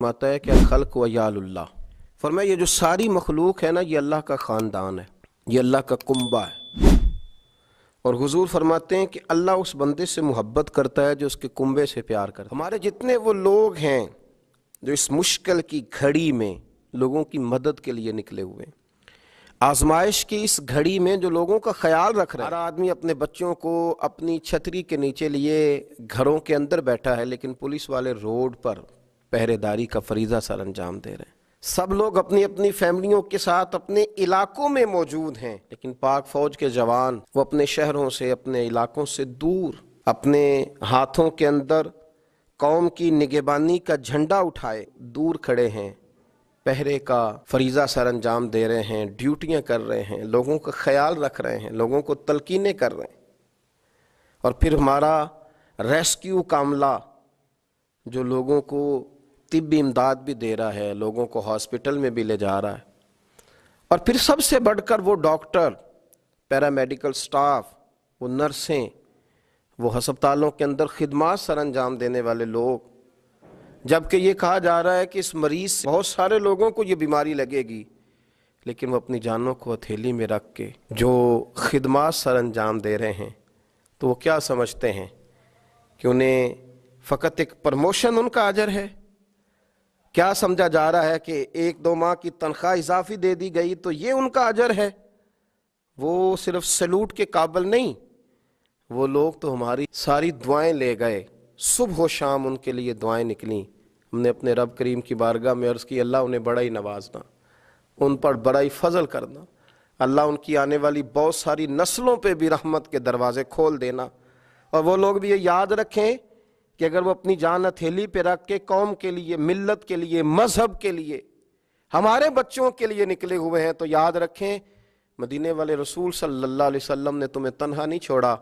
फरमाता है कि खल्क व यालुल्लाह, फरमाया ये जो सारी मखलूक है ना, ये अल्लाह का ख़ानदान है, ये अल्लाह का कुंबा है। और हुजूर फरमाते हैं कि अल्लाह उस बंदे से मोहब्बत करता है जो उसके कुंबे से प्यार करता है। हमारे जितने वो लोग हैं जो इस मुश्किल की घड़ी में लोगों की मदद के लिए निकले हुए हैं, आजमाइश की इस घड़ी में जो लोगों का ख्याल रख रहा है। हर आदमी अपने बच्चों को अपनी छतरी के नीचे लिए घरों के अंदर बैठा है, लेकिन पुलिस वाले रोड पर पहरेदारी का फरीज़ा सर अंजाम दे रहे हैं। सब लोग अपनी अपनी फैमिलियों के साथ अपने इलाकों में मौजूद हैं, लेकिन पाक फौज के जवान वो अपने शहरों से, अपने इलाकों से दूर, अपने हाथों के अंदर कौम की निगहबानी का झंडा उठाए दूर खड़े हैं, पहरे का फरीज़ा सर अंजाम दे रहे हैं, ड्यूटियां कर रहे हैं, लोगों का ख्याल रख रहे हैं, लोगों को तलकीनें कर रहे हैं। और फिर हमारा रेस्क्यू कामला जो लोगों को तिब्बी इमदाद भी दे रहा है, लोगों को हॉस्पिटल में भी ले जा रहा है। और फिर सबसे बढ़कर वो डॉक्टर, पैरामेडिकल स्टाफ, वो नर्सें, वो हस्पतालों के अंदर खिदमत सर अंजाम देने वाले लोग, जबकि ये कहा जा रहा है कि इस मरीज से बहुत सारे लोगों को ये बीमारी लगेगी, लेकिन वो अपनी जानों को हथेली में रख के जो खिदमत सर अंजाम दे रहे हैं, तो वो क्या समझते हैं कि उन्हें फ़कत एक प्रमोशन उनका अजर है? क्या समझा जा रहा है कि एक दो माह की तनख्वाह इजाफी दे दी गई तो ये उनका अजर है? वो सिर्फ सैल्यूट के काबिल नहीं, वो लोग तो हमारी सारी दुआएं ले गए। सुबह व शाम उनके लिए दुआएं निकली। हमने अपने रब करीम की बारगाह में अर्ज़ की, अल्लाह उन्हें बड़ा ही नवाजना, उन पर बड़ा ही फजल करना, अल्लाह उनकी आने वाली बहुत सारी नस्लों पे भी रहमत के दरवाजे खोल देना। और वो लोग भी ये याद रखें कि अगर वो अपनी जान हथेली पे रख के कौम के लिए, मिल्लत के लिए, मजहब के लिए, हमारे बच्चों के लिए निकले हुए हैं, तो याद रखें मदीने वाले रसूल सल्लल्लाहु अलैहि वसल्लम ने तुम्हें तन्हा नहीं छोड़ा,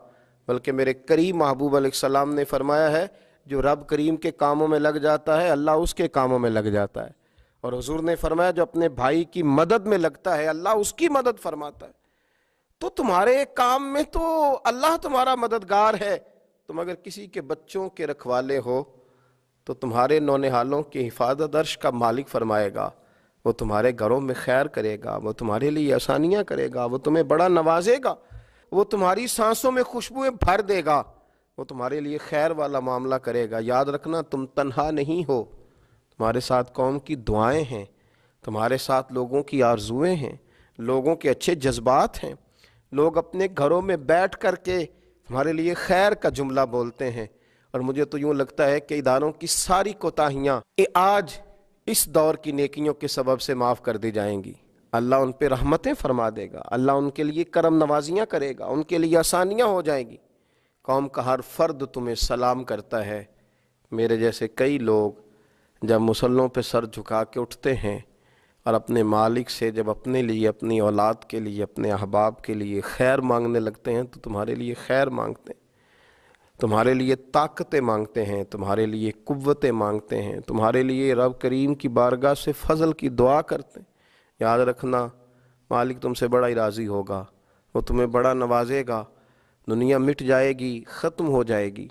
बल्कि मेरे करीम महबूब अलैहिस्सलाम ने फरमाया है जो रब करीम के कामों में लग जाता है, अल्लाह उसके कामों में लग जाता है। और हुजूर ने फरमाया जो अपने भाई की मदद में लगता है, अल्लाह उसकी मदद फरमाता है। तो तुम्हारे काम में तो अल्लाह तुम्हारा मददगार है। तुम अगर किसी के बच्चों के रखवाले हो तो तुम्हारे नौनिहालों की हिफाजत अर्श का मालिक फरमाएगा, वो तुम्हारे घरों में खैर करेगा, वो तुम्हारे लिए आसानियाँ करेगा, वो तुम्हें बड़ा नवाजेगा, वो तुम्हारी सांसों में खुशबुएं भर देगा, वो तुम्हारे लिए खैर वाला मामला करेगा। याद रखना तुम तन्हा नहीं हो, तुम्हारे साथ कौम की दुआएं हैं, तुम्हारे साथ लोगों की आरजुएं हैं, लोगों के अच्छे जज्बात हैं। लोग अपने घरों में बैठ करके हमारे लिए खैर का जुमला बोलते हैं। और मुझे तो यूँ लगता है कि इदारों की सारी कोताहियाँ आज इस दौर की नेकियों के सबब से माफ़ कर दी जाएंगी। अल्लाह उन पे रहमतें फरमा देगा, अल्लाह उनके लिए करम नवाजियाँ करेगा, उनके लिए आसानियाँ हो जाएंगी। कौम का हर फर्द तुम्हें सलाम करता है। मेरे जैसे कई लोग जब मुसल्लों पे सर झुका के उठते हैं और अपने मालिक से जब अपने लिए, अपनी औलाद के लिए, अपने अहबाब के लिए खैर मांगने लगते हैं, तो तुम्हारे लिए खैर मांगते हैं, तुम्हारे लिए ताकतें मांगते हैं, तुम्हारे लिए कुव्वतें मांगते हैं, तुम्हारे लिए रब करीम की बारगाह से फजल की दुआ करते हैं। याद रखना मालिक तुमसे बड़ा ही राज़ी होगा, वो तुम्हें बड़ा नवाजेगा। दुनिया मिट जाएगी, ख़त्म हो जाएगी,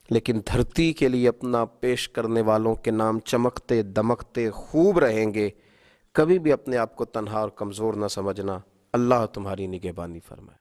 लेकिन धरती के लिए अपना पेश करने वालों के नाम चमकते दमकते खूब रहेंगे। कभी भी अपने आप को तन्हा और कमज़ोर न समझना। अल्लाह तुम्हारी निगहबानी फरमाए।